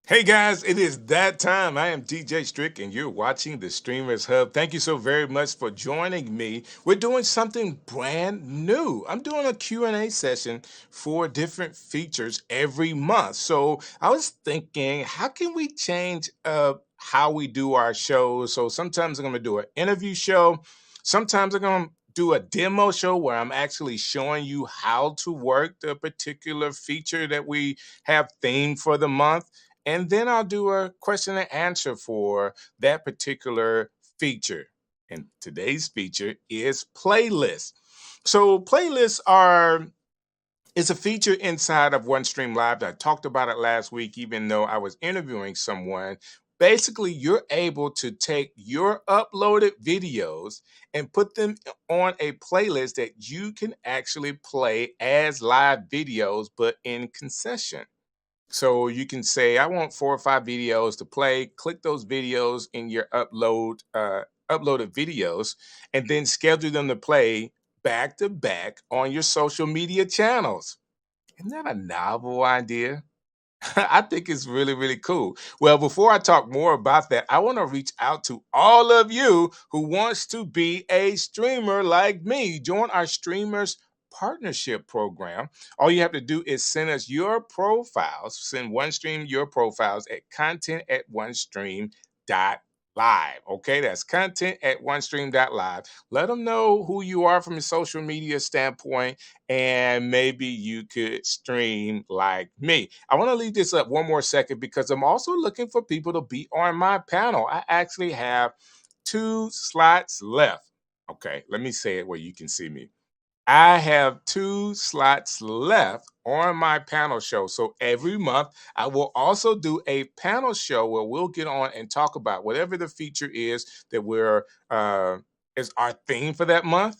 Hey guys, it is that time. I am DJ Strick and you're watching the Streamers Hub. Thank you so very much for joining me. We're doing something brand new. I'm doing a Q&A session for different features every month. So I was thinking, how can we change up how we do our shows? So sometimes I'm going to do an interview show. Sometimes I'm going to do a demo show where I'm actually showing you how to work the particular feature that we have themed for the month, and then I'll do a question and answer for that particular feature. And today's feature is playlists. So playlists are it's a feature inside of OneStream Live. I talked about it last week, even though I was interviewing someone. Basically, you're able to take your uploaded videos and put them on a playlist that you can actually play as live videos, but in concession. So you can say, I want 4 or 5 videos to play. Click those videos in your uploaded videos, and then schedule them to play back to back on your social media channels. Isn't that a novel idea? I think it's really, really cool. Well, before I talk more about that, I want to reach out to all of you who wants to be a streamer like me. Join our streamers partnership program. All you have to do is send us your profiles, send OneStream your profiles at content at OneStream.live. Okay, that's content at OneStream.live. Let them know who you are from a social media standpoint, and maybe you could stream like me. I want to leave this up one more second because I'm also looking for people to be on my panel. I actually have 2 slots left. Okay, let me say it where you can see me. I have 2 slots left on my panel show. So every month, I will also do a panel show where we'll get on and talk about whatever the feature is that is our theme for that month.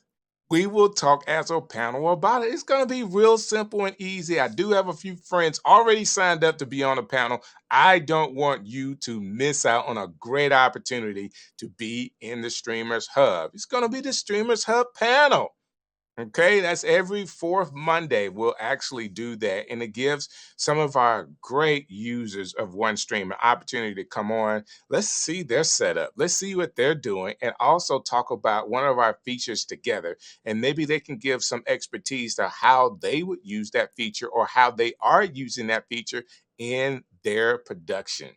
We will talk as a panel about it. It's going to be real simple and easy. I do have a few friends already signed up to be on the panel. I don't want you to miss out on a great opportunity to be in the Streamers Hub. It's going to be the Streamers Hub panel. Okay, that's every fourth Monday. We'll actually do that. And it gives some of our great users of OneStream an opportunity to come on. Let's see their setup. Let's see what they're doing and also talk about one of our features together. And maybe they can give some expertise to how they would use that feature or how they are using that feature in their production.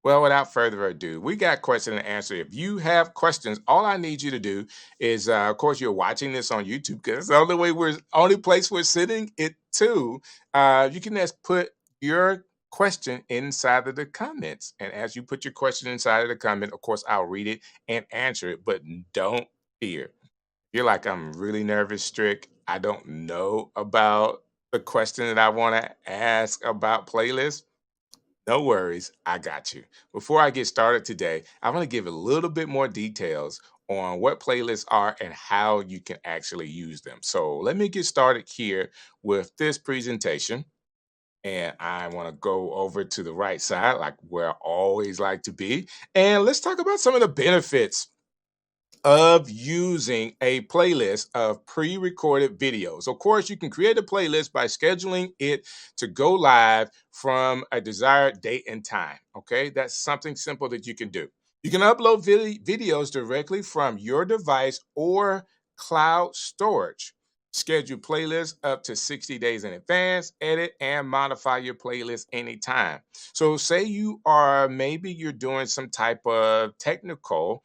Well, without further ado, we got question and answer. If you have questions, all I need you to do is, of course, you're watching this on YouTube because it's the only place we're sitting it too. You can just put your question inside of the comments, and as you put your question inside of the comment, of course, I'll read it and answer it. But don't fear. You're like, I'm really nervous, Strick. I don't know about the question that I want to ask about playlists. No worries, I got you. Before I get started today, I'm going to give a little bit more details on what playlists are and how you can actually use them. So let me get started here with this presentation. And I want to go over to the right side, like where I always like to be. And let's talk about some of the benefits of using a playlist of pre-recorded videos. Of course, you can create a playlist by scheduling it to go live from a desired date and time. Okay, that's something simple that you can do. You can upload videos directly from your device or cloud storage. Schedule playlists up to 60 days in advance, edit and modify your playlist anytime. So say maybe you're doing some type of technical,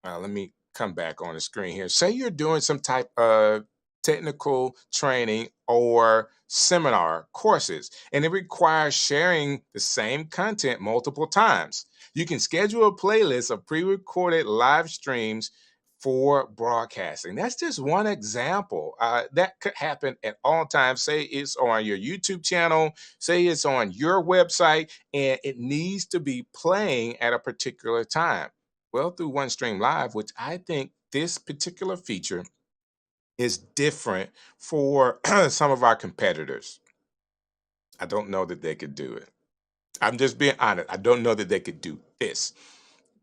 let me come back on the screen here. Say you're doing some type of technical training or seminar courses, and it requires sharing the same content multiple times. You can schedule a playlist of pre recorded live streams for broadcasting. That's just one example. That could happen at all times. Say it's on your YouTube channel, say it's on your website, and it needs to be playing at a particular time. Well, through OneStream Live, which I think this particular feature is different for some of our competitors. I don't know that they could do it. I'm just being honest. I don't know that they could do this.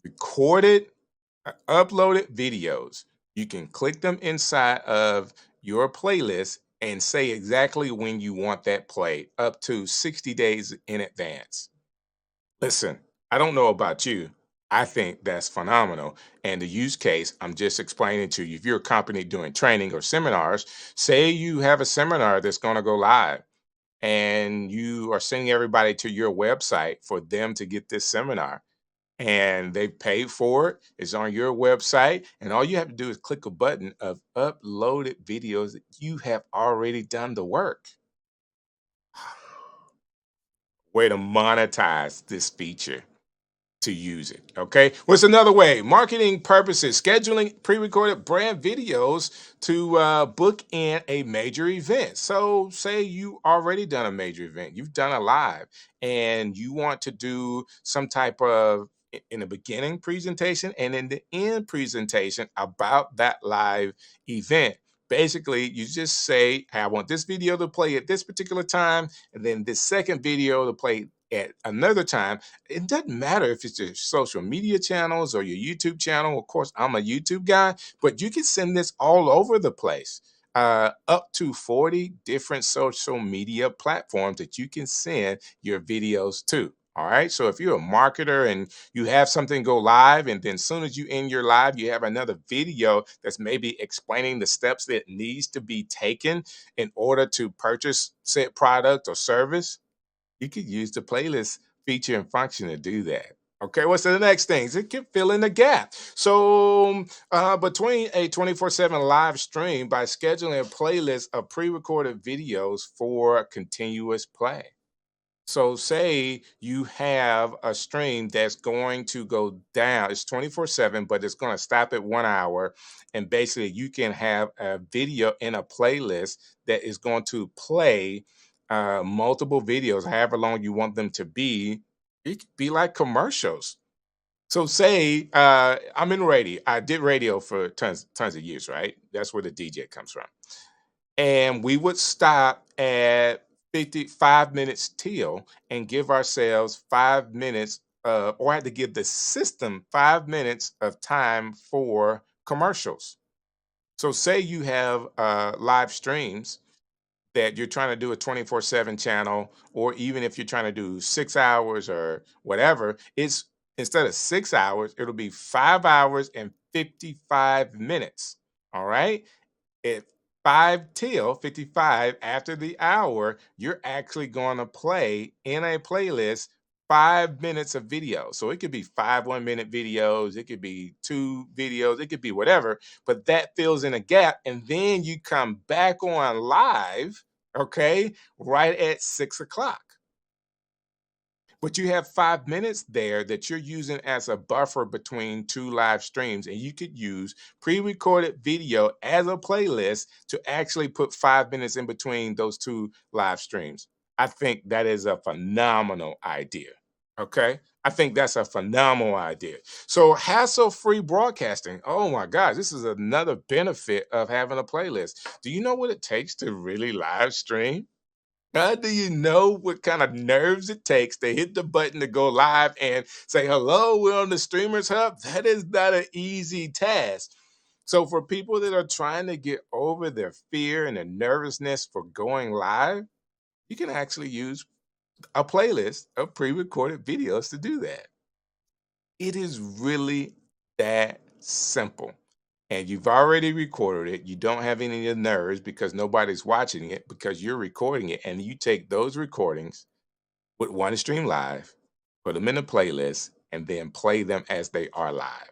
Recorded, uploaded videos. You can click them inside of your playlist and say exactly when you want that played, up to 60 days in advance. Listen, I don't know about you. I think that's phenomenal. And the use case, I'm just explaining to you. If you're a company doing training or seminars, say you have a seminar that's going to go live and you are sending everybody to your website for them to get this seminar. And they paid for it. It's on your website. And all you have to do is click a button of uploaded videos that you have already done the work. Way to monetize this feature to use it. Okay. What's another way? Marketing purposes, scheduling pre recorded brand videos to book in a major event. So, say you already done a major event, you've done a live, and you want to do some type of in the beginning presentation and in the end presentation about that live event. Basically, you just say, hey, I want this video to play at this particular time, and then this second video to play at another time. It doesn't matter if it's your social media channels or your YouTube channel. Of course, I'm a YouTube guy, but you can send this all over the place. Up to 40 different social media platforms that you can send your videos to. All right. So if you're a marketer and you have something go live, and then as soon as you end your live, you have another video that's maybe explaining the steps that needs to be taken in order to purchase said product or service, you could use the playlist feature and function to do that. Okay, what's the next things? It can fill in the gap. So, between a 24/7 live stream by scheduling a playlist of pre recorded videos for continuous play. So, say you have a stream that's going to go down, it's 24/7, but it's going to stop at 1 hour. And basically, you can have a video in a playlist that is going to play multiple videos, however long you want them to be. It could be like commercials. So, say I'm in radio, I did radio for tons of years, right? That's where the DJ comes from, and we would stop at 55 minutes till and give ourselves 5 minutes, or I had to give the system 5 minutes of time for commercials. So say you have live streams that you're trying to do a 24/7 channel, or even if you're trying to do 6 hours or whatever, it's instead of 6 hours, it'll be 5 hours and 55 minutes. All right, at 5 till 55 after the hour, you're actually going to play in a playlist 5 minutes of video. So it could be 5 1 minute videos, it could be two videos, it could be whatever, but that fills in a gap. And then you come back on live, okay, right at 6 o'clock. But you have 5 minutes there that you're using as a buffer between two live streams, and you could use pre-recorded video as a playlist to actually put 5 minutes in between those two live streams. I think that is a phenomenal idea. Okay. I think that's a phenomenal idea. So, hassle free broadcasting. Oh my gosh, this is another benefit of having a playlist. Do you know what it takes to really live stream? How do you know what kind of nerves it takes to hit the button to go live and say, hello, we're on the Streamers Hub? That is not an easy task. So, for people that are trying to get over their fear and their nervousness for going live, you can actually use a playlist of pre recorded videos to do that. It is really that simple. And you've already recorded it. You don't have any of the nerves because nobody's watching it because you're recording it. And you take those recordings with OneStream Live, put them in a playlist, and then play them as they are live.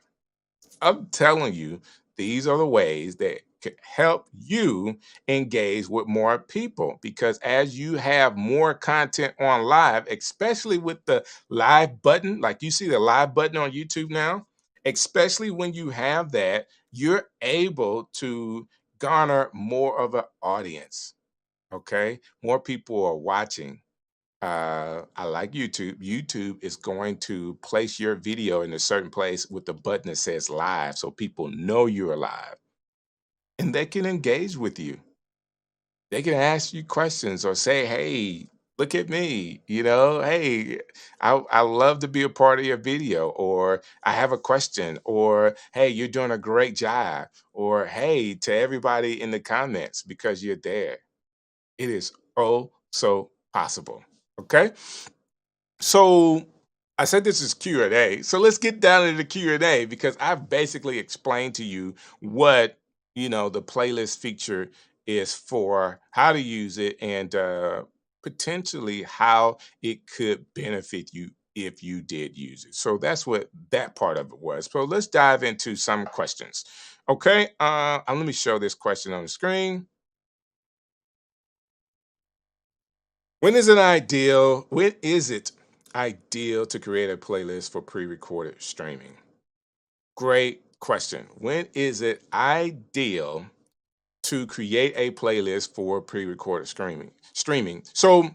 I'm telling you, these are the ways that could help you engage with more people, because as you have more content on live, especially with the live button, like you see the live button on YouTube now, especially when you have that, you're able to garner more of an audience. Okay. More people are watching. I like YouTube. YouTube is going to place your video in a certain place with the button that says live so people know you're alive and they can engage with you. They can ask you questions or say, hey, look at me, hey, I love to be a part of your video, or I have a question, or hey, you're doing a great job, or hey, to everybody in the comments because you're there. It is oh so possible. Okay. So I said this is Q&A. So let's get down to the Q&A because I've basically explained to you what, the playlist feature is for, how to use it, and potentially how it could benefit you if you did use it. So that's what that part of it was. So let's dive into some questions. Okay, let me show this question on the screen. When is it ideal to create a playlist for pre-recorded streaming? Great question. When is it ideal to create a playlist for pre-recorded streaming? So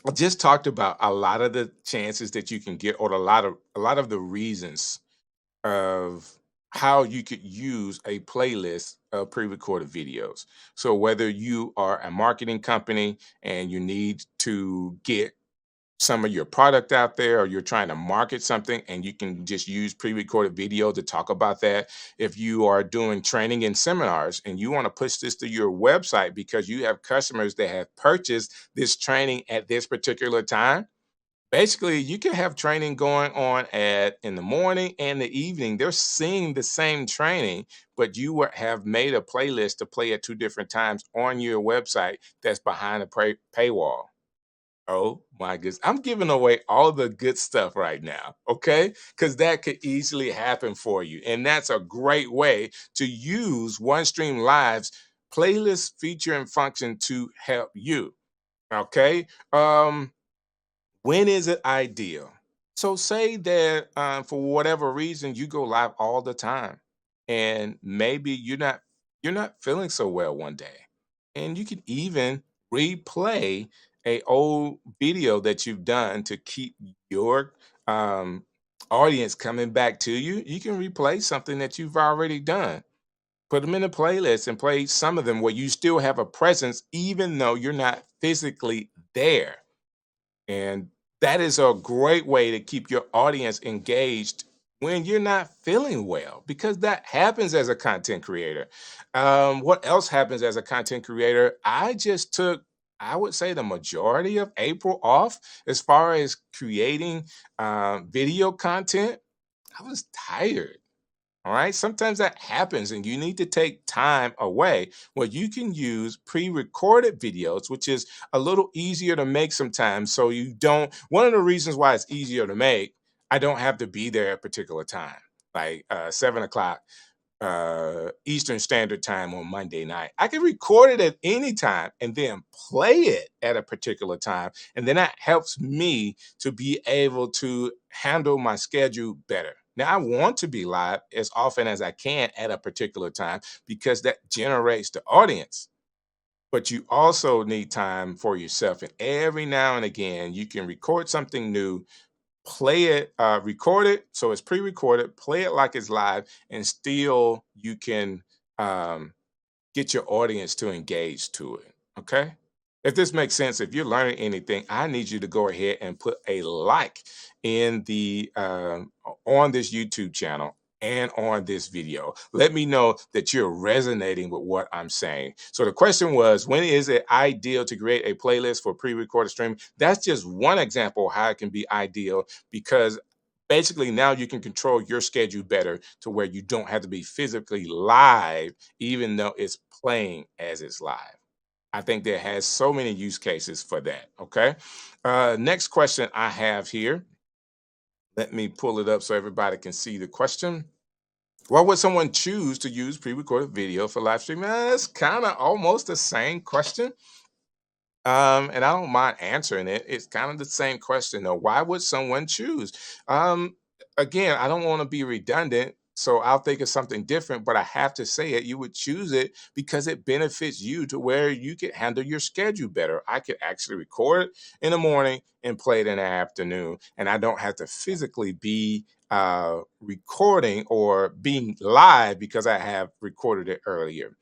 I just talked about a lot of the chances that you can get, or a lot of the reasons of how you could use a playlist of pre-recorded videos. So whether you are a marketing company and you need to get some of your product out there, or you're trying to market something and you can just use pre-recorded video to talk about that. If you are doing training and seminars and you want to push this to your website because you have customers that have purchased this training at this particular time, basically you can have training going on at in the morning and the evening. They're seeing the same training, but have made a playlist to play at two different times on your website that's behind a paywall. Oh my goodness. I'm giving away all the good stuff right now, okay? Because that could easily happen for you. And that's a great way to use OneStream Live's playlist feature and function to help you, okay? When is it ideal? So say that for whatever reason you go live all the time, and maybe you're not feeling so well one day, and you can even replay a old video that you've done to keep your um, audience coming back to you. You can replay something that you've already done. Put them in a playlist and play some of them where you still have a presence, even though you're not physically there. And that is a great way to keep your audience engaged when you're not feeling well, because that happens as a content creator. What else happens as a content creator? I just took, I would say, the majority of April off as far as creating video content. I was tired. All right. Sometimes that happens and you need to take time away where you can use pre recorded videos, which is a little easier to make sometimes. So you don't, one of the reasons why it's easier to make, I don't have to be there at a particular time, like 7 o'clock Eastern Standard Time on Monday night. I can record it at any time and then play it at a particular time. And then that helps me to be able to handle my schedule better. Now, I want to be live as often as I can at a particular time because that generates the audience. But you also need time for yourself. And every now and again, you can record something new, play it, record it so it's pre-recorded, play it like it's live, and still you can um, get your audience to engage to it. Okay. If this makes sense, if you're learning anything, I need you to go ahead and put a like in the on this YouTube channel and on this video. Let me know that you're resonating with what I'm saying. So the question was, when is it ideal to create a playlist for pre-recorded streaming? That's just one example of how it can be ideal, because basically now you can control your schedule better to where you don't have to be physically live even though it's playing as it's live. I think there has so many use cases for that. Okay. Next question I have here. Let me pull it up so everybody can see the question. Why would someone choose to use pre-recorded video for live streaming? That's kind of almost the same question. And I don't mind answering it. It's kind of the same question though. Why would someone choose? Um, Again, I don't want to be redundant, so I'll think of something different, but I have to say it. You would choose it because it benefits you to where you could handle your schedule better. I could actually record in the morning and play it in the afternoon, and I don't have to physically be recording or being live because I have recorded it earlier.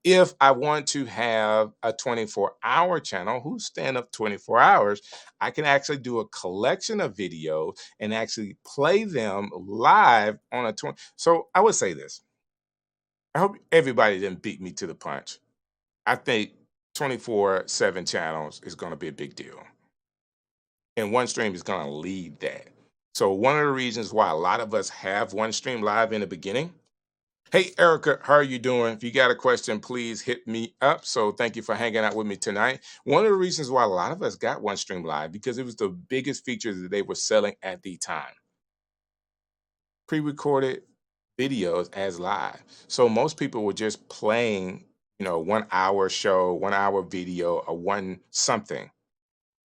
If I want to have a 24-hour channel, who's stand up 24 hours, I can actually do a collection of videos and actually play them live on a 20. So I would say this. I hope everybody didn't beat me to the punch. I think 24/7 channels is going to be a big deal. and OneStream is going to lead that. So one of the reasons why a lot of us have OneStream Live in the beginning. Hey, Erica, how are you doing? If you got a question, please hit me up. So thank you for hanging out with me tonight. One of the reasons why a lot of us got OneStream Live because it was the biggest feature that they were selling at the time. Pre-recorded videos as live. So most people were just playing, 1 hour show, 1 hour video, or one something.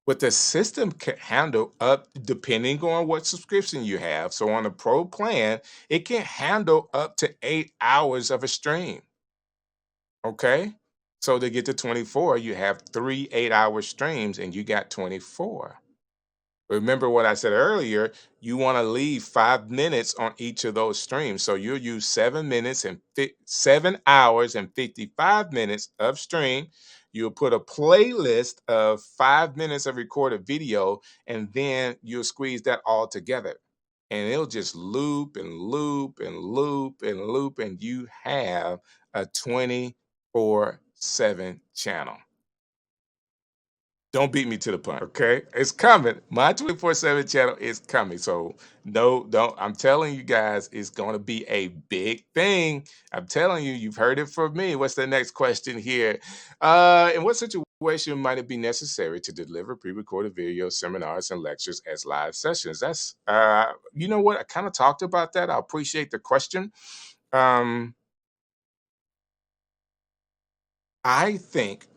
But the system can handle up depending on what subscription you have. So on the pro plan, it can handle up to 8 hours of a stream. Okay. So to get to 24, you have three 8 hour streams and you got 24. Remember what I said earlier, you want to leave 5 minutes on each of those streams. So you'll use 7 minutes and 7 hours and 55 minutes of stream. You'll put a playlist of 5 minutes of recorded video, and then you'll squeeze that all together. And it'll just loop and loop and loop and loop, and you have a 24/7 channel. Don't beat me to the punch, okay? It's coming. My 24/7 channel is coming. So no, don't. I'm telling you guys, it's going to be a big thing. I'm telling you, you've heard it from me. What's the next question here? In what situation might it be necessary to deliver pre-recorded video seminars and lectures as live sessions? That's you know what? I kind of talked about that. I appreciate the question. Um, I think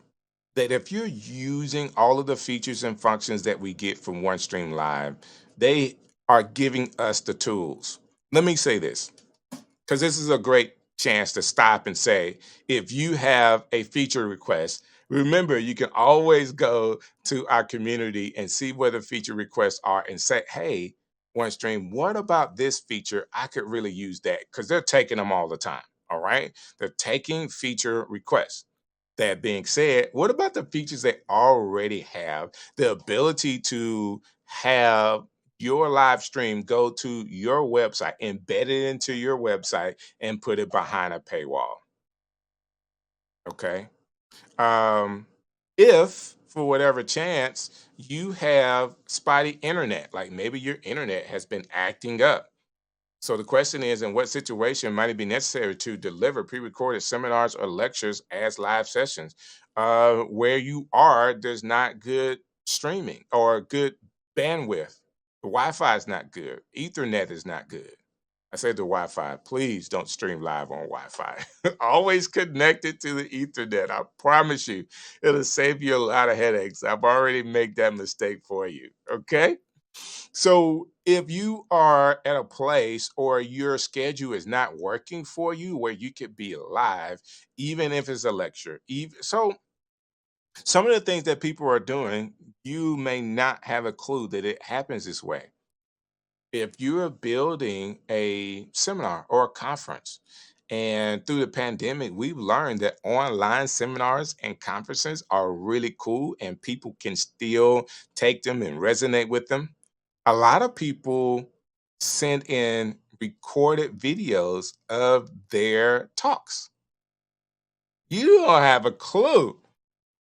that if you're using all of the features and functions that we get from OneStream Live, they are giving us the tools. Let me say this, because this is a great chance to stop and say, if you have a feature request, remember you can always go to our community and see where the feature requests are and say, hey, OneStream, what about this feature? I could really use that because they're taking them all the time. All right. They're taking feature requests. That being said, what about the features they already have? The ability to have your live stream go to your website, embed it into your website, and put it behind a paywall. Okay. Um, if for whatever chance you have spotty internet, like maybe your internet has been acting up, so the question is, in what situation might it be necessary to deliver pre-recorded seminars or lectures as live sessions? Where you are, there's not good streaming or good bandwidth. The Wi-Fi is not good. Ethernet is not good. I said the Wi-Fi, please don't stream live on Wi-Fi. Always connected to the Ethernet. I promise you, it'll save you a lot of headaches. I've already made that mistake for you. Okay. So if you are at a place or your schedule is not working for you where you could be live, even if it's a lecture, even so some of the things that people are doing, you may not have a clue that it happens this way. If you're building a seminar or a conference, and through the pandemic, we've learned that online seminars and conferences are really cool and people can still take them and resonate with them. A lot of people send in recorded videos of their talks. You don't have a clue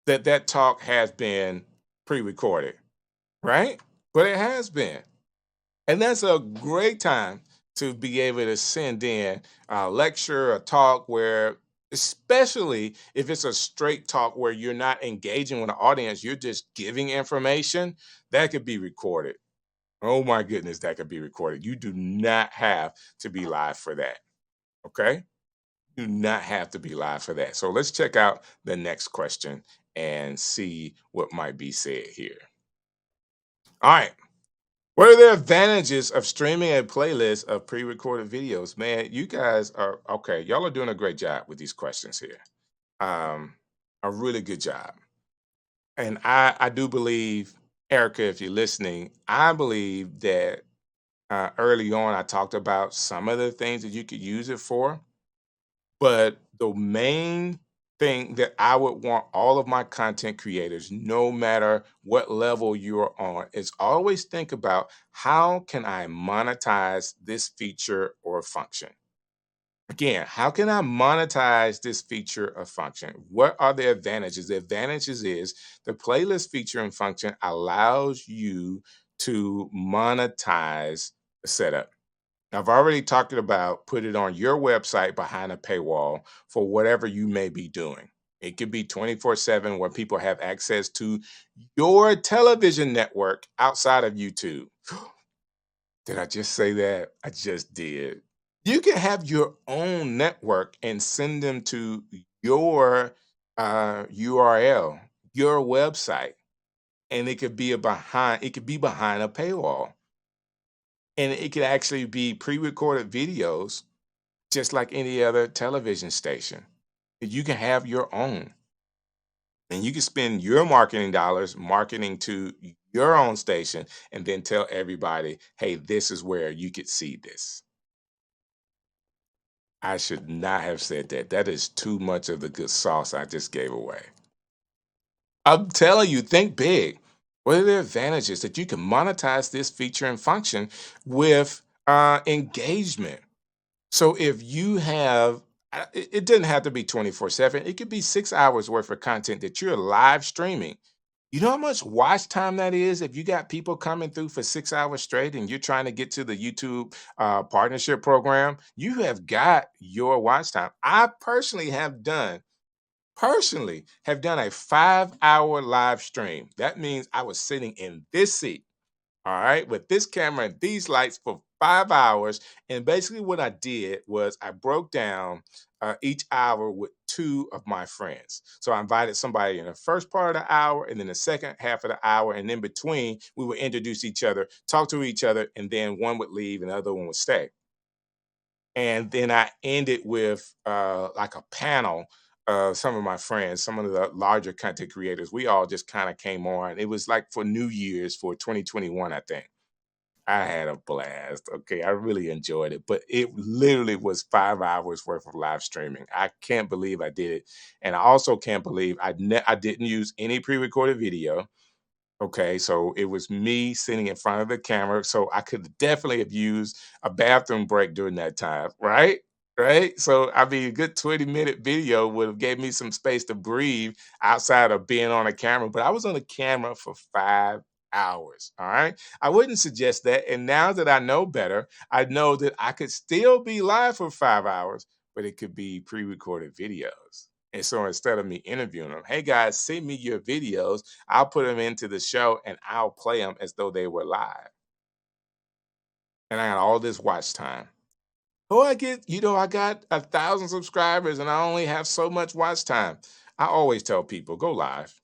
that that talk has been pre-recorded, right? But it has been. And that's a great time to be able to send in a lecture, a talk where, especially if it's a straight talk where you're not engaging with the audience, you're just giving information, that could be recorded. Oh my goodness, that could be recorded. You do not have to be live for that. Okay? Do not have to be live for that. So let's check out the next question and see what might be said here. All right. What are the advantages of streaming a playlist of pre-recorded videos? Man, you guys are okay. Y'all are doing a great job with these questions here. Um, a really good job. And I do believe, Erica, if you're listening, I believe that early on I talked about some of the things that you could use it for. But the main thing that I would want all of my content creators, no matter what level you're on, is always think about how can I monetize this feature or function? Again, how can I monetize this feature or function? What are the advantages? The advantages is the playlist feature and function allows you to monetize the setup. I've already talked about put it on your website behind a paywall for whatever you may be doing. It could be 24/7 where people have access to your television network outside of YouTube. Did I just say that? I just did. You can have your own network and send them to your URL, your website, and it could be behind a paywall. And it could actually be pre-recorded videos just like any other television station. You can have your own. And you can spend your marketing dollars marketing to your own station and then tell everybody, hey, this is where you could see this. I should not have said that. That is too much of the good sauce I just gave away. I'm telling you, think big. What are the advantages that you can monetize this feature and function with engagement? So if you have, it doesn't have to be 24/7. It could be 6 hours worth of content that you're live streaming. You know how much watch time that is if you got people coming through for 6 hours straight and you're trying to get to the YouTube partnership program? You have got your watch time. I personally have done a 5 hour live stream. That means I was sitting in this seat, all right, with this camera and these lights for 5 hours. And basically, what I did was I broke down each hour with two of my friends. So I invited somebody in the first part of the hour and then the second half of the hour. And in between, we would introduce each other, talk to each other, and then one would leave and the other one would stay. And then I ended with like a panel of some of my friends, some of the larger content creators. We all just kind of came on. It was like for New Year's for 2021, I think. I had a blast. Okay, I really enjoyed it, but it literally was 5 hours worth of live streaming. I can't believe I did it, and I also can't believe I didn't use any pre-recorded video. Okay, so it was me sitting in front of the camera, so I could definitely have used a bathroom break during that time, right? Right? So I mean, a good 20-minute video would have gave me some space to breathe outside of being on a camera, but I was on the camera for 5 hours. All right. I wouldn't suggest that. And now that I know better, I know that I could still be live for 5 hours, but it could be pre-recorded videos. And so instead of me interviewing them, hey guys, send me your videos. I'll put them into the show and I'll play them as though they were live. And I got all this watch time. Oh, I got 1,000 subscribers and I only have so much watch time. I always tell people, go live.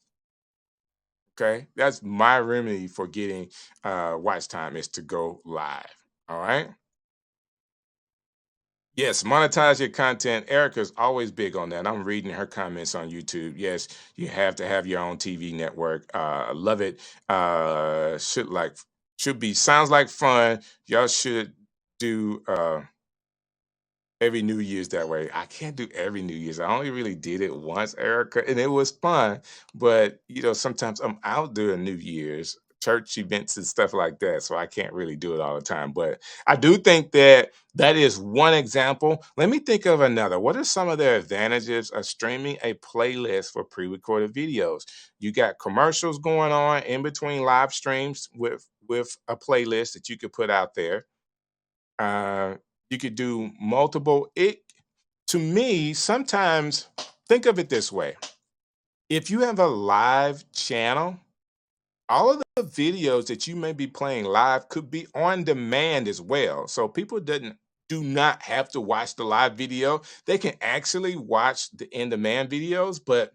Okay. That's my remedy for getting watch time is to go live. All right. Yes, monetize your content. Erica's always big on that. I'm reading her comments on YouTube. Yes, you have to have your own TV network. Love it. Should be sounds like fun. Y'all should do every New Year's that way. I can't do every New Year's. I only really did it once, Erica, and it was fun. But sometimes I'm out doing New Year's church events and stuff like that, so I can't really do it all the time. But I do think that that is one example. Let me think of another. What are some of the advantages of streaming a playlist for pre-recorded videos? You got commercials going on in between live streams with a playlist that you could put out there. uh, you could do multiple. It to me sometimes think of it this way: if you have a live channel, all of the videos that you may be playing live could be on demand as well. So people didn't do not have to watch the live video. They can actually watch the in demand videos, but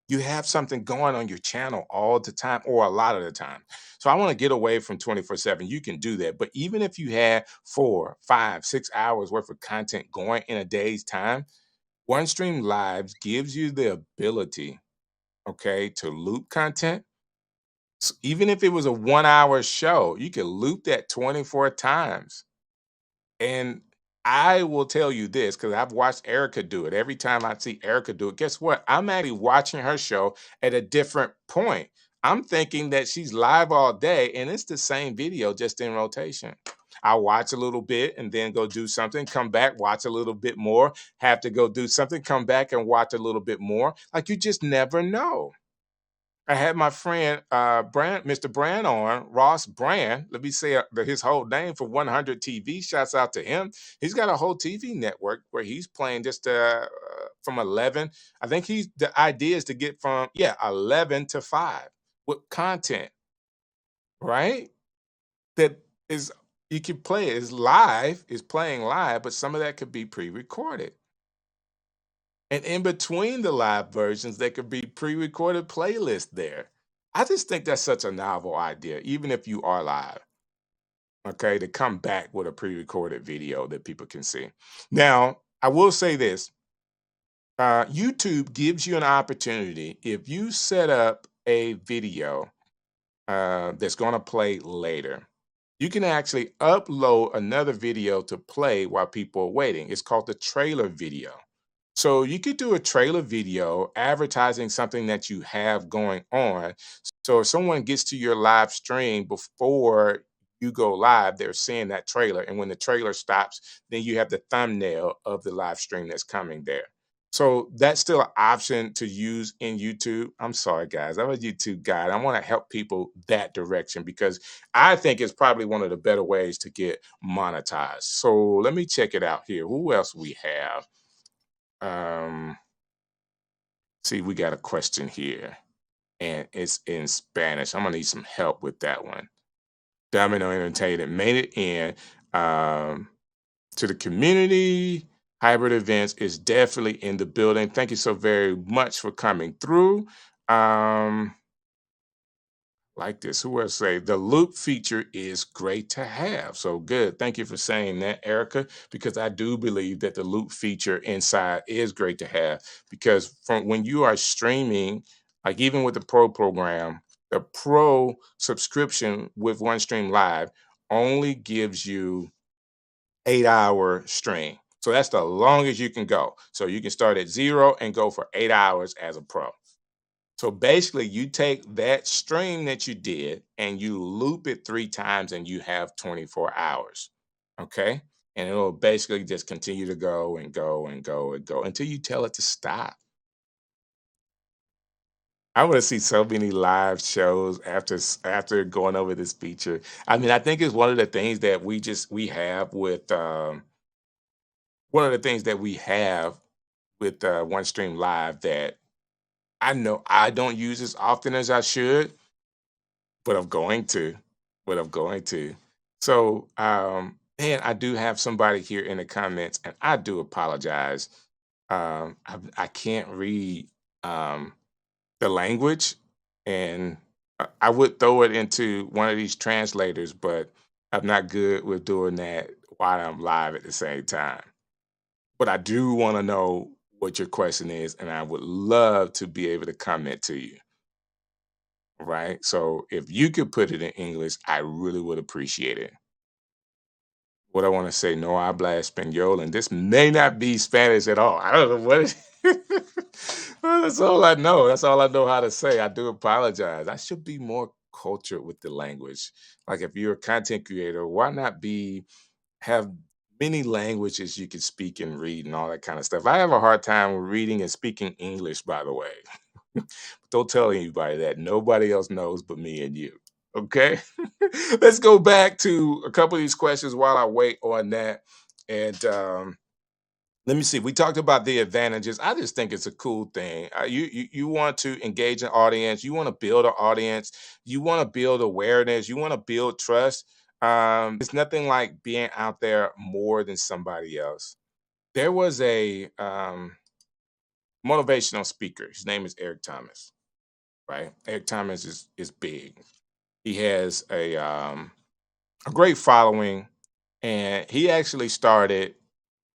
you have something going on your channel all the time or a lot of the time. So I want to get away from 24/7. You can do that. But even if you had 4, 5, 6 hours worth of content going in a day's time, OneStream Lives gives you the ability, okay, to loop content. So even if it was a 1 hour show, you could loop that 24 times. And I will tell you this because I've watched Erica do it. Every time I see Erica do it, guess what? I'm actually watching her show at a different point. I'm thinking that she's live all day and it's the same video just in rotation. I'll watch a little bit and then go do something, come back, watch a little bit more, have to go do something, come back and watch a little bit more. Like you just never know. I had my friend Mr. Brand on, Ross Brand. Let me say his whole name for 100 TV. Shouts out to him. He's got a whole TV network where he's playing just from 11. I think the idea is to get from, yeah, 11 to 5 with content, right? That is, you can play it. It's live, it's playing live, but some of that could be pre recorded. And in between the live versions, there could be pre-recorded playlists there. I just think that's such a novel idea, even if you are live, okay, to come back with a pre-recorded video that people can see. Now, I will say this, YouTube gives you an opportunity if you set up a video that's going to play later. You can actually upload another video to play while people are waiting. It's called the trailer video. So you could do a trailer video advertising something that you have going on. So if someone gets to your live stream before you go live, they're seeing that trailer. And when the trailer stops, then you have the thumbnail of the live stream that's coming there. So that's still an option to use in YouTube. I'm sorry, guys. I'm a YouTube guy. I want to help people that direction because I think it's probably one of the better ways to get monetized. So let me check it out here. Who else we have? Um, See, we got a question here, and it's in Spanish. I'm gonna need some help with that one. Domino Entertainment made it in um, to the community. Hybrid events is definitely in the building. Thank you so very much for coming through. Um, like this. Who will say the loop feature is great to have? So good. Thank you for saying that, Erica, because I do believe that the loop feature inside is great to have because from when you are streaming, like even with the pro program, the pro subscription with OneStream Live only gives you 8-hour stream. So that's the longest you can go. So you can start at 0 and go for 8 hours as a pro. So basically, you take that stream that you did and you loop it 3 times and you have 24 hours. Okay. And it'll basically just continue to go and go and go and go until you tell it to stop. I want to see so many live shows after going over this feature. I mean, I think it's one of the things that we have with one of the things that we have with OneStream Live that I know I don't use as often as I should, but I'm going to. But I'm going to. So, man, I do have somebody here in the comments, and I do apologize. I can't read um, the language, and I would throw it into one of these translators, but I'm not good with doing that while I'm live at the same time. But I do want to know what your question is, and I would love to be able to comment to you. Right? So if you could put it in English, I really would appreciate it. What I want to say, no habla español, and this may not be Spanish at all. I don't know what well, that's all I know. That's all I know how to say. I do apologize. I should be more cultured with the language. Like if you're a content creator, why not be have many languages you can speak and read and all that kind of stuff. I have a hard time reading and speaking English, by the way. Don't tell anybody that. Nobody else knows but me and you. Okay. Let's go back to a couple of these questions while I wait on that. And let me see. We talked about the advantages. I just think it's a cool thing. You want to engage an audience. You want to build an audience. You want to build awareness. You want to build trust. It's nothing like being out there more than somebody else. There was a motivational speaker. His name is Eric Thomas. Right? Eric Thomas is big. He has a great following, and he actually started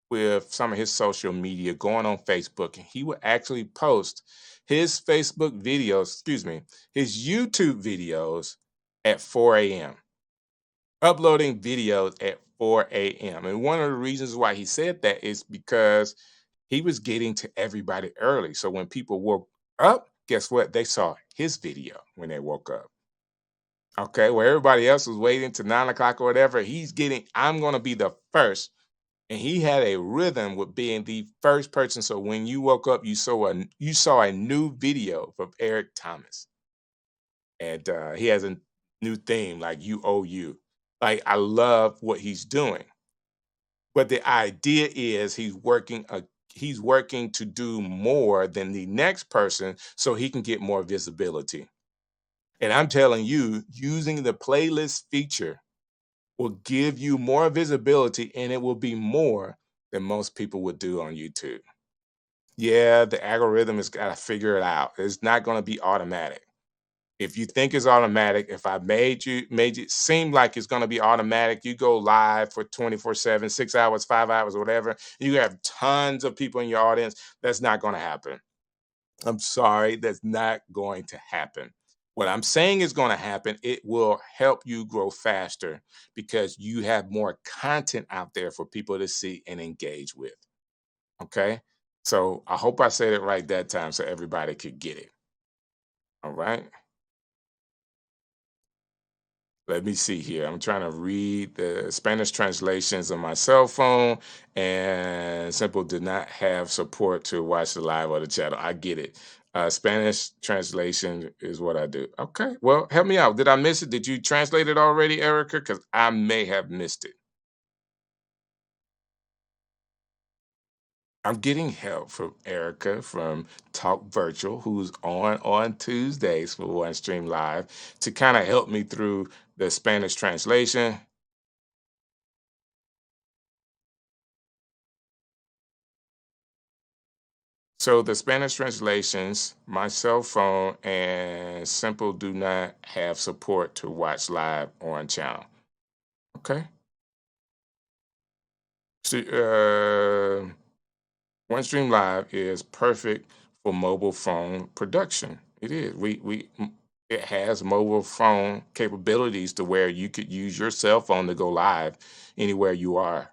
with some of his social media going on Facebook, and he would actually post his Facebook videos, excuse me, his YouTube videos at 4 a.m., uploading videos at 4 a.m. And one of the reasons why he said that is because he was getting to everybody early. So when people woke up, guess what? They saw his video when they woke up. Okay, where everybody else was waiting to 9 o'clock or whatever, I'm gonna be the first. And he had a rhythm with being the first person. So when you woke up, you saw a new video from Eric Thomas. And he has a new theme like "You Owe You." Like, I love what he's doing, but the idea is he's working to do more than the next person so he can get more visibility. And I'm telling you, using the playlist feature will give you more visibility, and it will be more than most people would do on YouTube. Yeah, the algorithm has got to figure it out. It's not going to be automatic. If you think it's automatic, if I made it seem like it's going to be automatic, you go live for 24/7, 6 hours, 5 hours, whatever. You have tons of people in your audience. That's not going to happen. I'm sorry, that's not going to happen. What I'm saying is going to happen, it will help you grow faster because you have more content out there for people to see and engage with. Okay. So I hope I said it right that time so everybody could get it. All right. Let me see here. I'm trying to read the Spanish translations on my cell phone, and Simple did not have support to watch the live or the channel. I get it. Spanish translation is what I do. Okay. Well, help me out. Did I miss it? Did you translate it already, Erica? Because I may have missed it. I'm getting help from Erica from Talk Virtual, who's on Tuesdays for OneStream Live to kind of help me through the Spanish translation. So the Spanish translations, my cell phone and Simple do not have support to watch live on channel. Okay. So, OneStream Live is perfect for mobile phone production. It is. It has mobile phone capabilities to where you could use your cell phone to go live anywhere you are.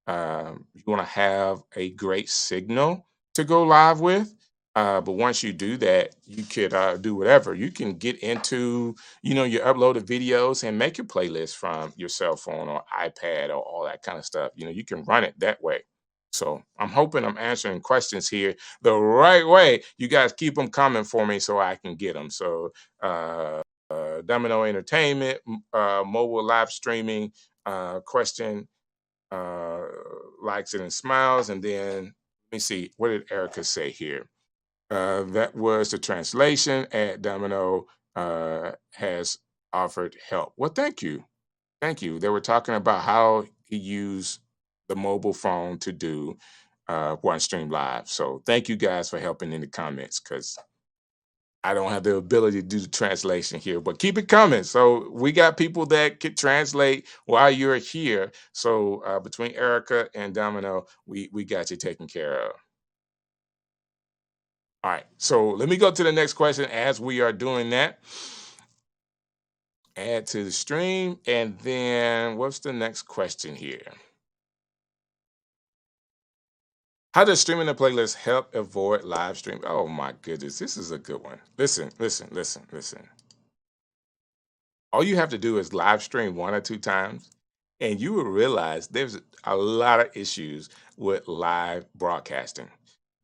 You want to have a great signal to go live with. But once you do that, you could do whatever. You can get into, your uploaded videos and make your playlist from your cell phone or iPad or all that kind of stuff. You can run it that way. So I'm hoping I'm answering questions here the right way. You guys keep them coming for me so I can get them. So Domino Entertainment, mobile live streaming question, uh, likes it and smiles. And then let me see, what did Erica say here? That was the translation at Domino has offered help. Well, thank you. Thank you. They were talking about how he used the mobile phone to do OneStream Live. So thank you guys for helping in the comments because I don't have the ability to do the translation here, but keep it coming. So we got people that could translate while you're here. So between Erica and Domino, we got you taken care of. All right. So let me go to the next question as we are doing that. Add to the stream, and then what's the next question here? How does streaming a playlist help avoid live stream? Oh my goodness, this is a good one. Listen, listen, listen, listen. All you have to do is live stream 1 or 2 times, and you will realize there's a lot of issues with live broadcasting.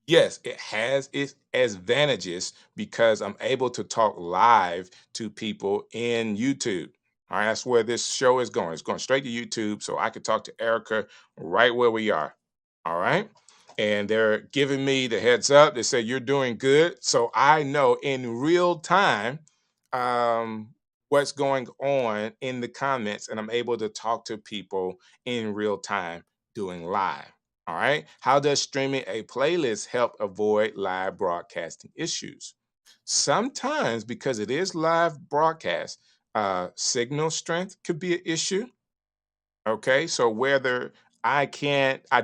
Yes, it has its advantages because I'm able to talk live to people in YouTube. All right, that's where this show is going. It's going straight to YouTube, so I can talk to Erica right where we are. All right. And they're giving me the heads up. They say you're doing good. So I know in real time um, what's going on in the comments, and I'm able to talk to people in real time doing live. All right. How does streaming a playlist help avoid live broadcasting issues? Sometimes, because it is live broadcast, signal strength could be an issue. Okay, so whether I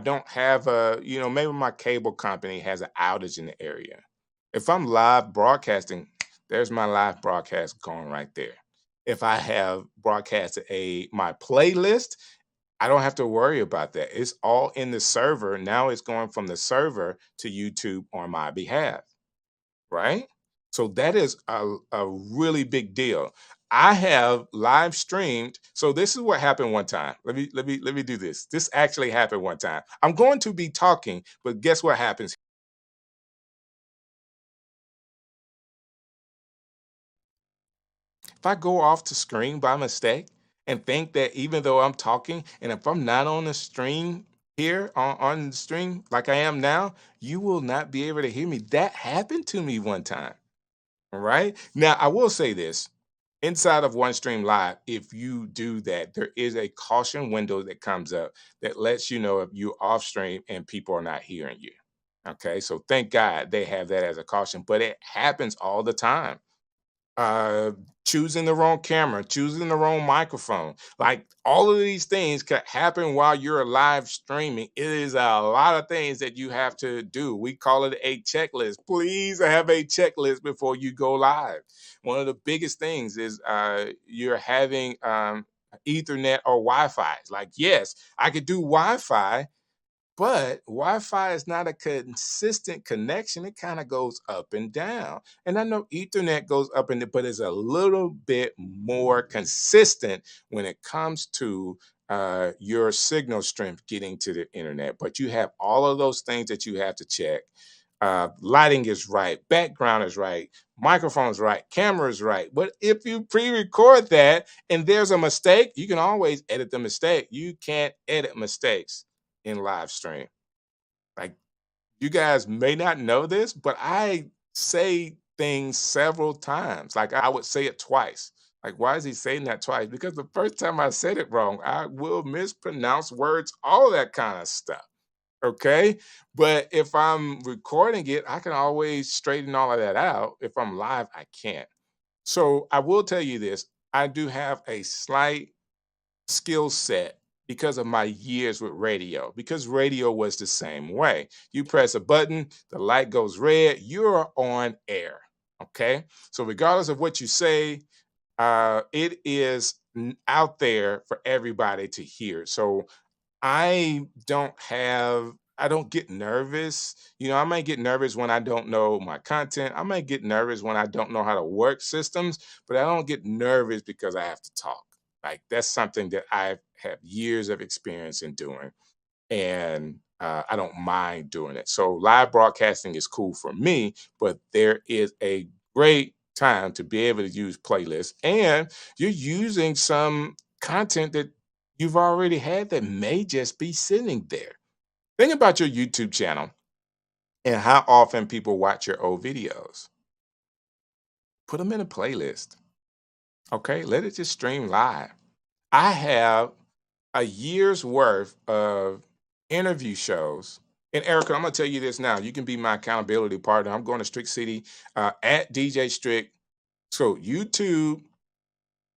don't have maybe my cable company has an outage in the area. If I'm live broadcasting, there's my live broadcast going right there. If I have broadcasted my playlist, I don't have to worry about that. It's all in the server. Now it's going from the server to YouTube on my behalf, right? So that is a really big deal. I have live streamed. So this is what happened one time. Let me do this. This actually happened one time. I'm going to be talking, but guess what happens? If I go off the screen by mistake and think that even though I'm talking, and if I'm not on the stream here on the stream like I am now, you will not be able to hear me. That happened to me one time. All right. Now, I will say this inside of OneStream Live, if you do that, there is a caution window that comes up that lets you know if you're off stream and people are not hearing you. Okay. So thank God they have that as a caution, but it happens all the time. uh Choosing the wrong camera, choosing the wrong microphone, like all of these things could happen while you're live streaming. It is a lot of things that you have to do. We call it a checklist. Please have a checklist before you go live. One of the biggest things is you're having ethernet or wi-fi. Like, yes, I could do wi-fi, but Wi-Fi is not a consistent connection. It kind of goes up and down. And I know Ethernet goes up and down, but it's a little bit more consistent when it comes to your signal strength getting to the internet. But you have all of those things that you have to check. Lighting is right, background is right, microphone's right, camera is right. But if you pre-record that and there's a mistake, you can always edit the mistake. You can't edit mistakes in live stream. Like, you guys may not know this, but I say things several times. Like, I would say it twice. Like, why is he saying that twice? Because the first time I said it wrong, I will mispronounce words, all that kind of stuff. Okay. But if I'm recording it, I can always straighten all of that out. If I'm live, I can't. So I will tell you this, I do have a slight skill set because of my years with radio, because radio was the same way. You press a button, the light goes red, you're on air. Okay. So, regardless of what you say, it is out there for everybody to hear. So, I don't get nervous. I might get nervous when I don't know my content. I might get nervous when I don't know how to work systems, but I don't get nervous because I have to talk. Like, that's something that I have years of experience in doing, and I don't mind doing it. So live broadcasting is cool for me, but there is a great time to be able to use playlists, and you're using some content that you've already had that may just be sitting there. Think about your YouTube channel and how often people watch your old videos. Put them in a playlist. Okay, let it just stream live. I have a year's worth of interview shows. And Erica, I'm gonna tell you this now. You can be my accountability partner. I'm going to Strict City at DJ Strict. So YouTube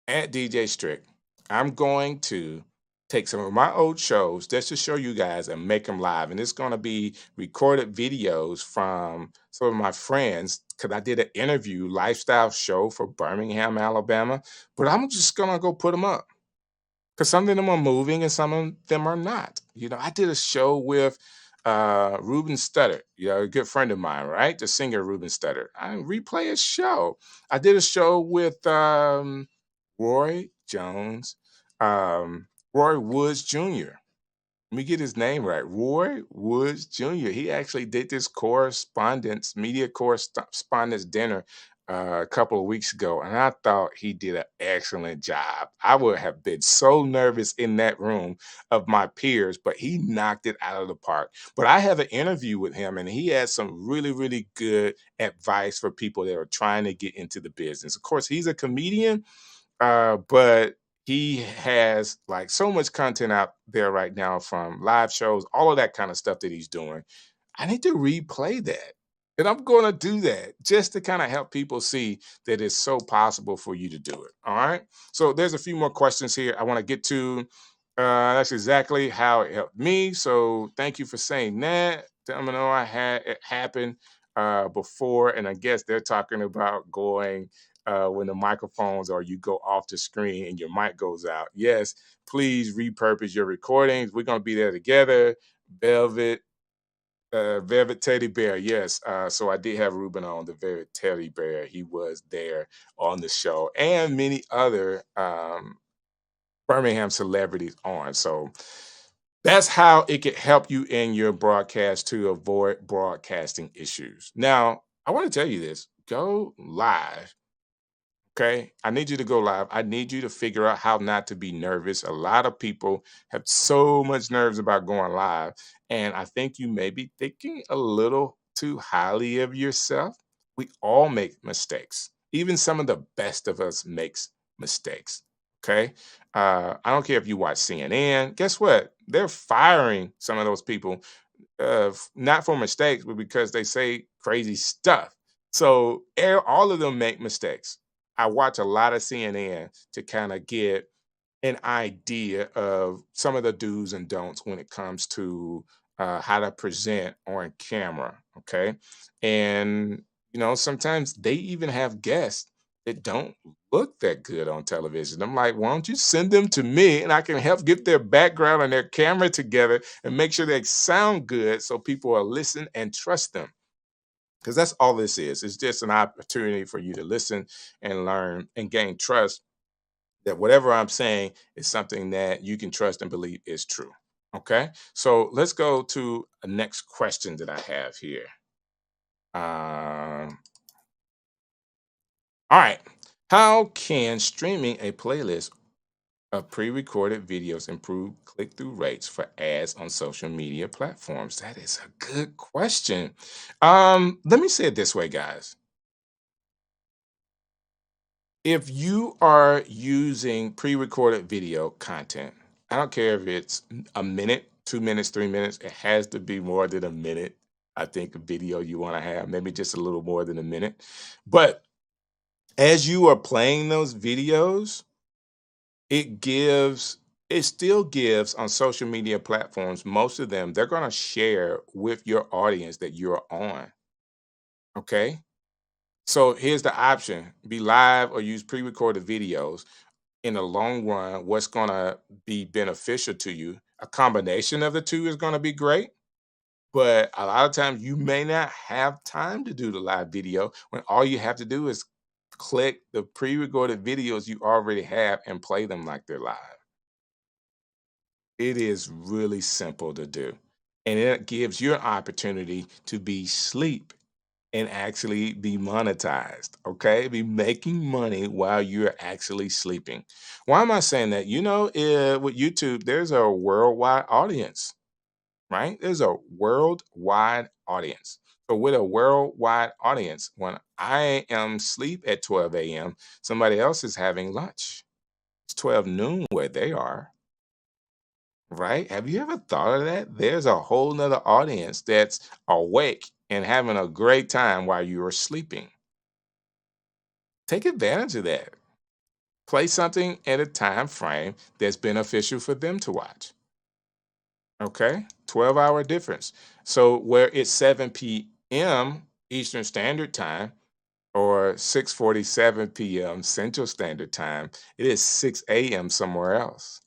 at DJ Strict. I'm going to take some of my old shows just to show you guys and make them live. And it's going to be recorded videos from some of my friends because I did an interview lifestyle show for Birmingham, Alabama. But I'm just going to go put them up because some of them are moving and some of them are not. I did a show with Ruben Studdard, a good friend of mine, right? The singer Ruben Studdard. I replay a show. I did a show with Roy Jones, Roy Woods Jr. Let me get his name right. Roy Woods Jr. He actually did this media correspondence dinner a couple of weeks ago, and I thought he did an excellent job. I would have been so nervous in that room of my peers, but he knocked it out of the park. But I have an interview with him, and he has some really, really good advice for people that are trying to get into the business. Of course, he's a comedian, but he has like so much content out there right now from live shows, all of that kind of stuff that he's doing. I need to replay that. And I'm going to do that just to kind of help people see that it's so possible for you to do it. All right. So there's a few more questions here I want to get to. That's exactly how it helped me. So thank you for saying that. Let me know I had it happen before. And I guess they're talking about going when the microphones or you go off the screen and your mic goes out. Yes, please repurpose your recordings. We're going to be there together. Velvet Velvet Teddy Bear, yes. So I did have Ruben on the Velvet Teddy Bear. He was there on the show, and many other Birmingham celebrities on. So that's how it could help you in your broadcast to avoid broadcasting issues. Now, I want to tell you this: go live. Okay. I need you to go live. I need you to figure out how not to be nervous. A lot of people have so much nerves about going live. And I think you may be thinking a little too highly of yourself. We all make mistakes. Even some of the best of us makes mistakes. Okay. I don't care if you watch CNN. Guess what? They're firing some of those people not for mistakes, but because they say crazy stuff. So all of them make mistakes. I watch a lot of CNN to kind of get an idea of some of the do's and don'ts when it comes to how to present on camera. Okay. And, sometimes they even have guests that don't look that good on television. I'm like, why don't you send them to me and I can help get their background and their camera together and make sure they sound good so people will listen and trust them. Because that's all this is. It's just an opportunity for you to listen and learn and gain trust that whatever I'm saying is something that you can trust and believe is true. Okay. So let's go to a next question that I have here. All right. How can streaming a playlist of pre recorded videos improve click through rates for ads on social media platforms? That is a good question. Let me say it this way, guys. If you are using pre-recorded video content, I don't care if it's a minute, 2 minutes, 3 minutes, it has to be more than a minute. I think a video you want to have, maybe just a little more than a minute. But as you are playing those videos, it gives, it still gives on social media platforms, most of them, they're going to share with your audience that you're on. Okay. So here's the option: be live or use pre recorded videos. In the long run, what's going to be beneficial to you, a combination of the two is going to be great. But a lot of times you may not have time to do the live video when all you have to do is click the pre recorded videos you already have and play them like they're live. It is really simple to do. And it gives you an opportunity to be sleep and actually be monetized, okay? Be making money while you're actually sleeping. Why am I saying that? With YouTube, there's a worldwide audience, right? There's a worldwide audience. So with a worldwide audience, when I am asleep at 12 a.m., somebody else is having lunch. It's 12 noon where they are, right? Have you ever thought of that? There's a whole nother audience that's awake and having a great time while you are sleeping. Take advantage of that. Play something at a time frame that's beneficial for them to watch. Okay? 12-hour difference. So where it's 7 p.m. Eastern Standard Time or 6:47 p.m. Central Standard Time, it is 6 a.m. somewhere else,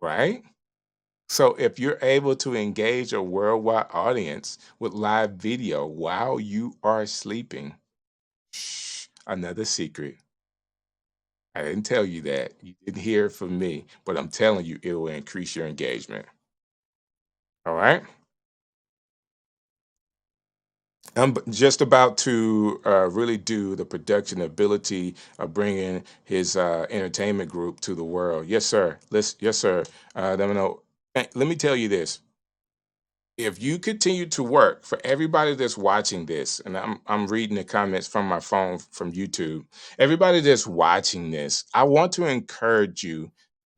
right? So if you're able to engage a worldwide audience with live video while you are sleeping, shh, another secret. I didn't tell you that. You didn't hear it from me, but I'm telling you, it will increase your engagement. All right. Just about to really do the production ability of bringing his entertainment group to the world. Yes, sir. Yes, sir. Let me know. Let me tell you this: if you continue to work, for everybody that's watching this, and I'm reading the comments from my phone from YouTube, everybody that's watching this, I want to encourage you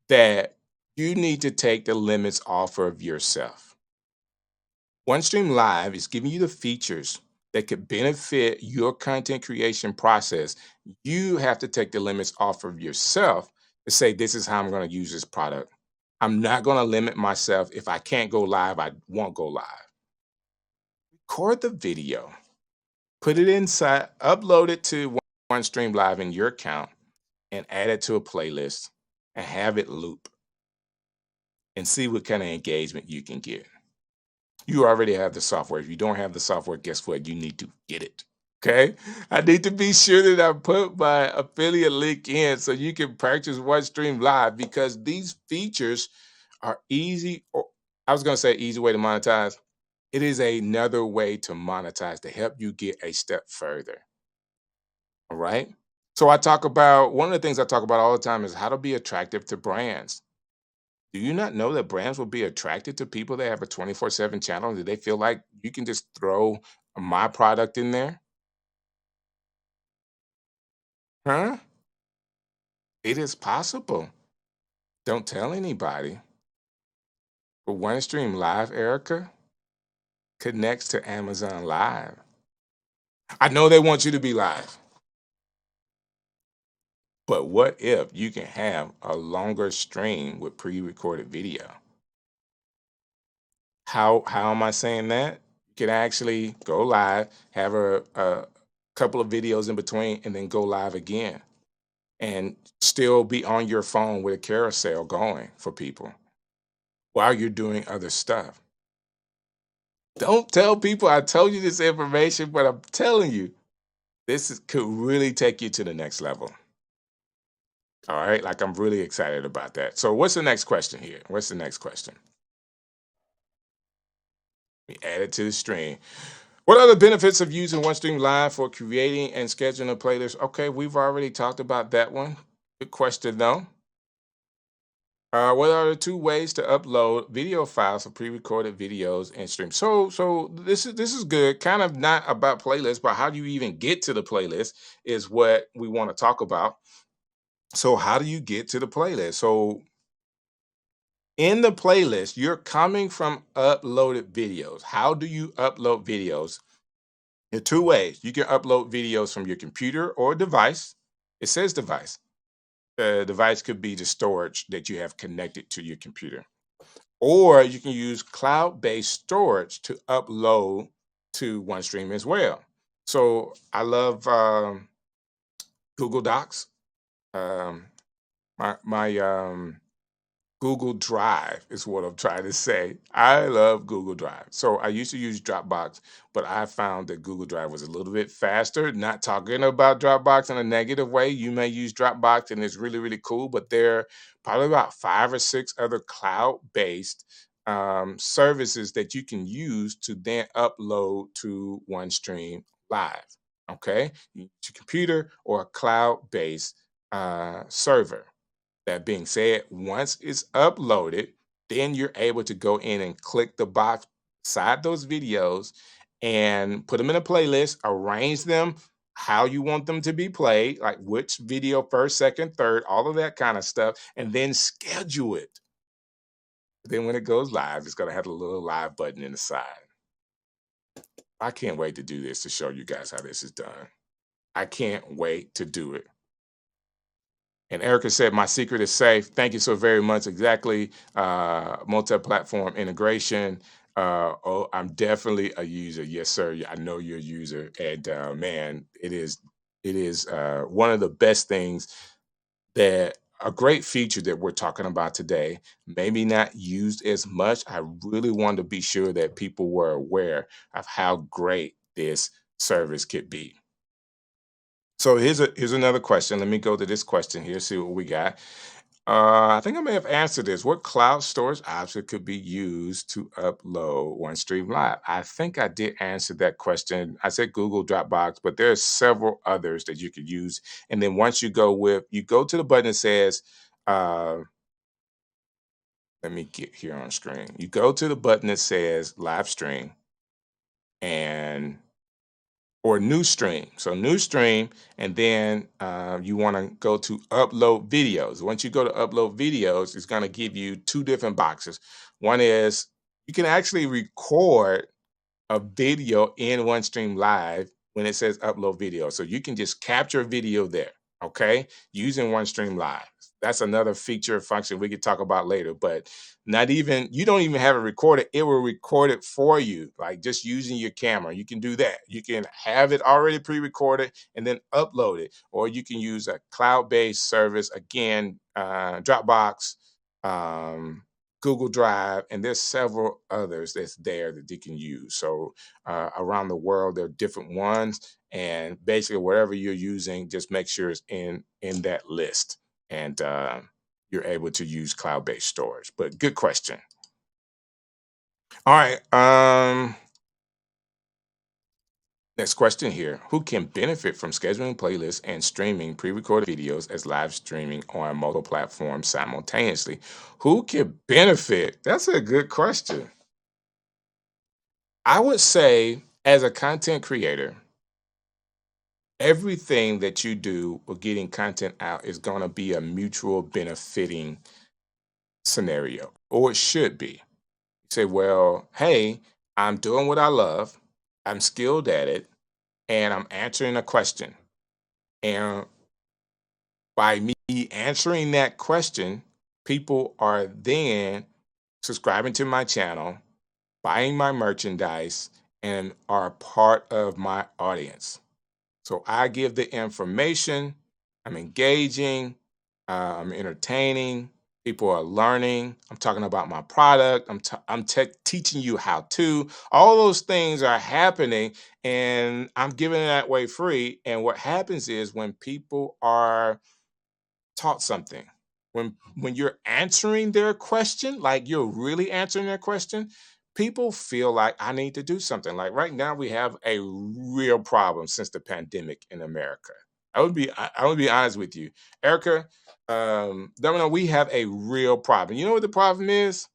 that you need to take the limits off of yourself. OneStream Live is giving you the features that could benefit your content creation process. You have to take the limits off of yourself and say, this is how I'm going to use this product. I'm not going to limit myself. If I can't go live, I won't go live. Record the video, put it inside, upload it to OneStream Live in your account, and add it to a playlist and have it loop and see what kind of engagement you can get. You already have the software. If you don't have the software, guess what? You need to get it. Okay. I need to be sure that I put my affiliate link in so you can purchase OneStream Live because these features are easy, or I was going to say easy way to monetize. It is another way to monetize to help you get a step further. All right. So I talk about one of the things I talk about all the time is how to be attractive to brands. Do you not know that brands will be attracted to people that have a 24/7 channel? Do they feel like you can just throw my product in there? Huh? It is possible. Don't tell anybody. But OneStream Live, Erica, connects to Amazon Live. I know they want you to be live, but what if you can have a longer stream with pre-recorded video? How am I saying that? You can actually go live, have a couple of videos in between, and then go live again, and still be on your phone with a carousel going for people while you're doing other stuff. Don't tell people I told you this information, but I'm telling you, could really take you to the next level. All right, like I'm really excited about that. So, what's the next question here? What's the next question? We add it to the stream. What are the benefits of using OneStream Live for creating and scheduling a playlist? Okay, we've already talked about that one. Good question, though. What are the two ways to upload video files for pre-recorded videos and streams? So this is good. Kind of not about playlists, but how do you even get to the playlist is what we want to talk about. So how do you get to the playlist? So in the playlist, you're coming from uploaded videos. How do you upload videos? There are two ways. You can upload videos from your computer or device. It says device. The device could be the storage that you have connected to your computer. Or you can use cloud-based storage to upload to OneStream as well. So I love Google Docs. Um, my Google Drive is what I'm trying to say. I love Google Drive. So I used to use Dropbox, but I found that Google Drive was a little bit faster. Not talking about Dropbox in a negative way. You may use Dropbox and it's really, really cool, but there are probably about five or six other cloud based services that you can use to then upload to OneStream Live. Okay. You use your computer or a cloud based server. That being said, once it's uploaded, then you're able to go in and click the box beside those videos and put them in a playlist, arrange them how you want them to be played, like which video first, second, third, all of that kind of stuff, and then schedule it. Then when it goes live, it's going to have a little live button in the side. I can't wait to do this to show you guys how this is done. I can't wait to do it. And Erica said, "My secret is safe." Thank you so very much. Exactly. Multi-platform integration. Oh, I'm definitely a user. Yes, sir. Yeah, I know you're a user, and man, it is one of the best things that a great feature that we're talking about today. Maybe not used as much. I really want to be sure that people were aware of how great this service could be. So here's another question. Let me go to this question here, see what we got. I think I may have answered this. What cloud storage option could be used to upload OneStream Live? I think I did answer that question. I said Google Dropbox, but there are several others that you could use. And then once you go to the button that says, uh, let me get here on screen. You go to the button that says live stream and or new stream. So new stream, and then you want to go to upload videos. Once you go to upload videos, it's going to give you two different boxes. One is you can actually record a video in OneStream Live when it says upload video. So you can just capture a video there, okay, using OneStream Live. That's another feature function we could talk about later, but not even you don't even have it recorded. It will record it for you, like just using your camera. You can do that. You can have it already pre-recorded and then upload it, or you can use a cloud-based service again, Dropbox, um, Google Drive, and there's several others that's there that you can use. So around the world, there are different ones, and basically whatever you're using, just make sure it's in that list, and you're able to use cloud-based storage. But good question. All right. Next question here. Who can benefit from scheduling playlists and streaming pre-recorded videos as live streaming on multiple platforms simultaneously? Who can benefit? That's a good question. I would say, as a content creator, everything that you do with getting content out is going to be a mutual benefiting scenario, or it should be. You say, well, hey, I'm doing what I love, I'm skilled at it, and I'm answering a question. And by me answering that question, people are then subscribing to my channel, buying my merchandise, and are part of my audience. So I give the information, I'm engaging, I'm entertaining, people are learning, I'm talking about my product, I'm teaching you how to. All those things are happening, and I'm giving it that way free. And what happens is when people are taught something, when you're answering their question, like you're really answering their question, people feel like I need to do something. Like right now we have a real problem since the pandemic in America. I would be honest with you, Erica. Domino, we have a real problem. You know what the problem is?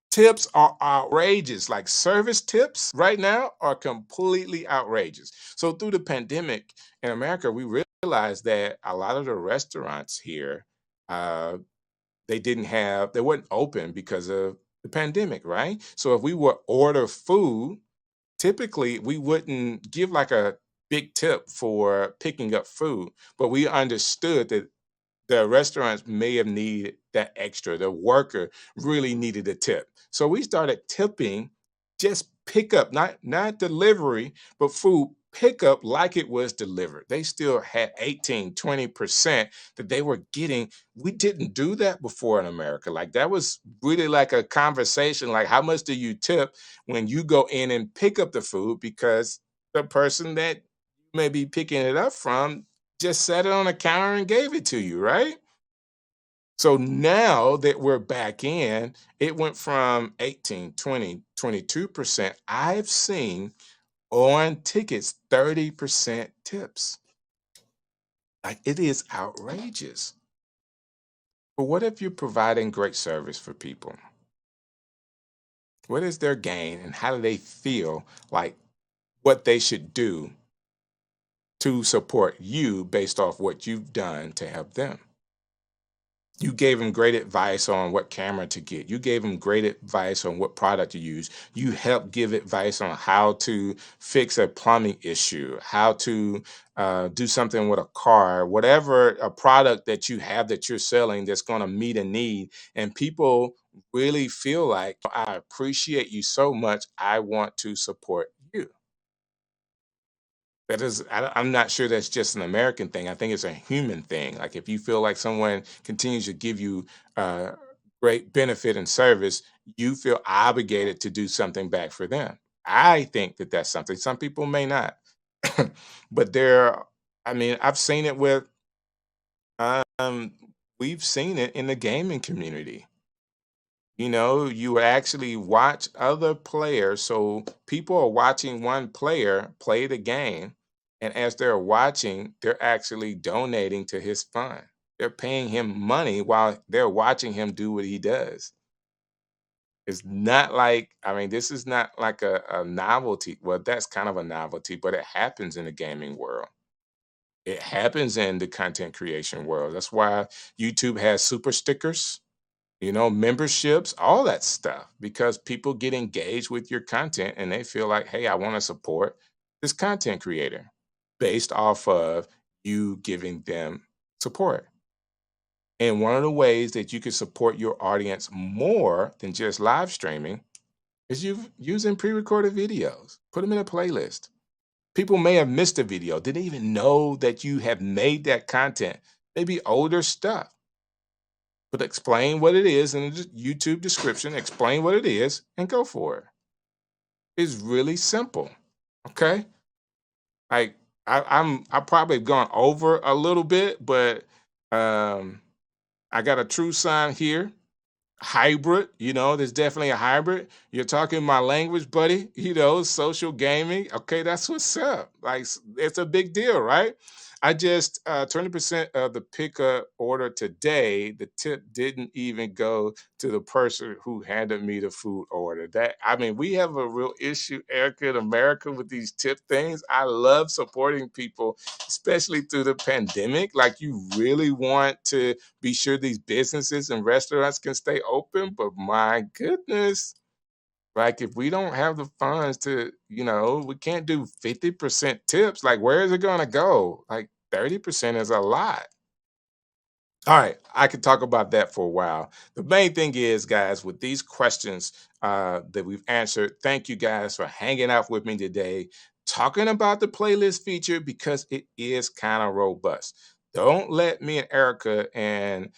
Tips are outrageous. Like service tips right now are completely outrageous. So through the pandemic in America, we realized that a lot of the restaurants here, uh, they weren't open because of the pandemic, right? So if we would order food, typically we wouldn't give like a big tip for picking up food, but we understood that the restaurants may have needed that extra. The worker really needed a tip. So we started tipping just pickup, not delivery, but food pickup like it was delivered. They still had 18, 20% that they were getting. We didn't do that before in America. Like that was really like a conversation. Like, how much do you tip when you go in and pick up the food? Because the person that you may be picking it up from just set it on the counter and gave it to you, right? So now that we're back in, it went from 18, 20, 22%. I've seen on tickets 30% tips. Like it is outrageous. But what if you're providing great service for people? What is their gain and how do they feel like what they should do to support you based off what you've done to help them? You gave them great advice on what camera to get. You gave them great advice on what product to use. You helped give advice on how to fix a plumbing issue, how to do something with a car, whatever a product that you have that you're selling that's going to meet a need. And people really feel like, I appreciate you so much. I want to support you. I'm not sure that's just an American thing. I think it's a human thing. Like if you feel like someone continues to give you uh, great benefit and service, you feel obligated to do something back for them. I think that that's something. Some people may not, but I mean, I've seen it with. Um, we've seen it in the gaming community. You know, you actually watch other players. So people are watching one player play the game. And as they're watching, they're actually donating to his fund. They're paying him money while they're watching him do what he does. It's not like, I mean, this is not like a novelty. Well, that's kind of a novelty, but it happens in the gaming world. It happens in the content creation world. That's why YouTube has super stickers, memberships, all that stuff, because people get engaged with your content and they feel like, hey, I want to support this content creator based off of you giving them support. And one of the ways that you can support your audience more than just live streaming is you using pre-recorded videos. Put them in a playlist. People may have missed a video, didn't even know that you have made that content. Maybe older stuff. but explain what it is in the YouTube description, explain what it is, and go for it. It's really simple. Okay. Like I probably have gone over a little bit, but um I got a true sign here. Hybrid, there's definitely a hybrid. You're talking my language, buddy, social gaming. Okay, that's what's up. Like it's a big deal, right? I just 20% of the pickup order today, the tip didn't even go to the person who handed me the food order. That I mean, we have a real issue, Erica, in America with these tip things. I love supporting people, especially through the pandemic. Like you really want to be sure these businesses and restaurants can stay open. But my goodness, like if we don't have the funds to, we can't do 50% tips. Like, where is it going to go? Like 30% is a lot. All right, I could talk about that for a while. The main thing is, guys, with these questions that we've answered, thank you guys for hanging out with me today, talking about the playlist feature because it is kind of robust. Don't let me and Erica and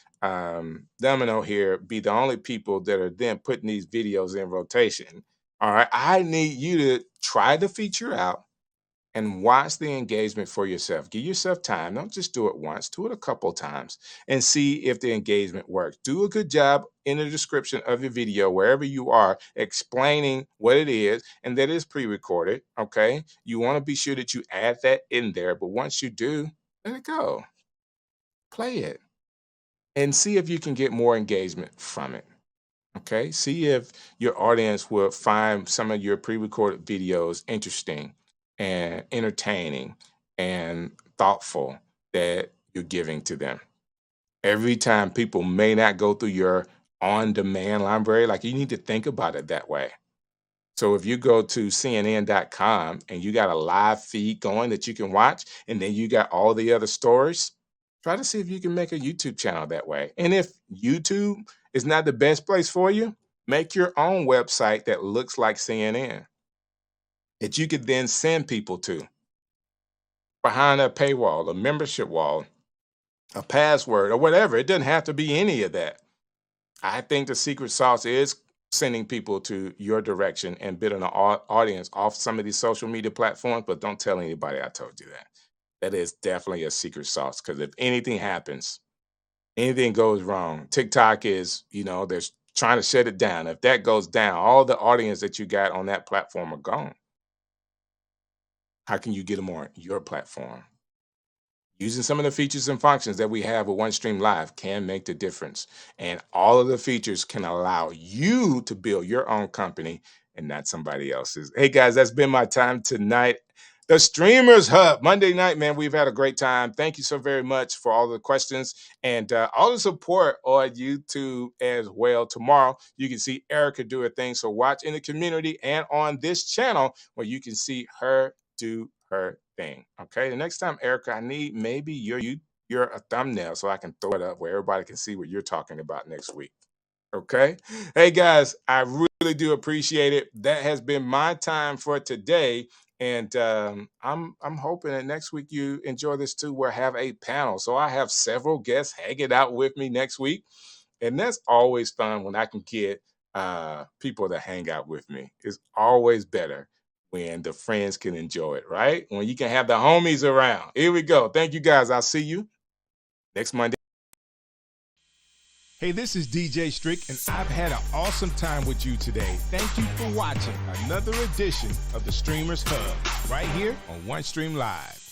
Domino here be the only people that are then putting these videos in rotation. All right, I need you to try the feature out and watch the engagement for yourself. Give yourself time. Don't just do it once, do it a couple times and see if the engagement works. Do a good job in the description of your video, wherever you are, explaining what it is and that is pre recorded. Okay. You want to be sure that you add that in there. But once you do, let it go. Play it and see if you can get more engagement from it. Okay. See if your audience will find some of your pre recorded videos interesting and entertaining and thoughtful that you're giving to them. Every time people may not go through your on demand library, like you need to think about it that way. So if you go to CNN.com and you got a live feed going that you can watch, and then you got all the other stories, try to see if you can make a YouTube channel that way. And if YouTube is not the best place for you, make your own website that looks like CNN that you could then send people to behind a paywall, a membership wall, a password, or whatever. It doesn't have to be any of that. I think the secret sauce is sending people to your direction and building an audience off some of these social media platforms, but don't tell anybody I told you that. That is definitely a secret sauce because if anything happens, anything goes wrong, TikTok is, they're trying to shut it down. If that goes down, all the audience that you got on that platform are gone. How can you get them on your platform? Using some of the features and functions that we have with OneStream Live can make the difference. And all of the features can allow you to build your own company and not somebody else's. Hey guys, that's been my time tonight. The Streamers Hub, Monday night, man, we've had a great time. Thank you so very much for all the questions and all the support on YouTube as well. Tomorrow, you can see Erica do her thing. So watch in the community and on this channel where you can see her do her thing. Okay. The next time, Erica, I need maybe your a thumbnail so I can throw it up where everybody can see what you're talking about next week. Okay. Hey guys, I really do appreciate it. That has been my time for today. And I'm hoping that next week you enjoy this too, where I have a panel. So I have several guests hanging out with me next week. And that's always fun when I can get people to hang out with me. It's always better when the friends can enjoy it, right? When you can have the homies around. Here we go. Thank you guys. I'll see you next Monday. Hey, this is DJ Strick, and I've had an awesome time with you today. Thank you for watching another edition of the Streamers Hub right here on OneStream Live.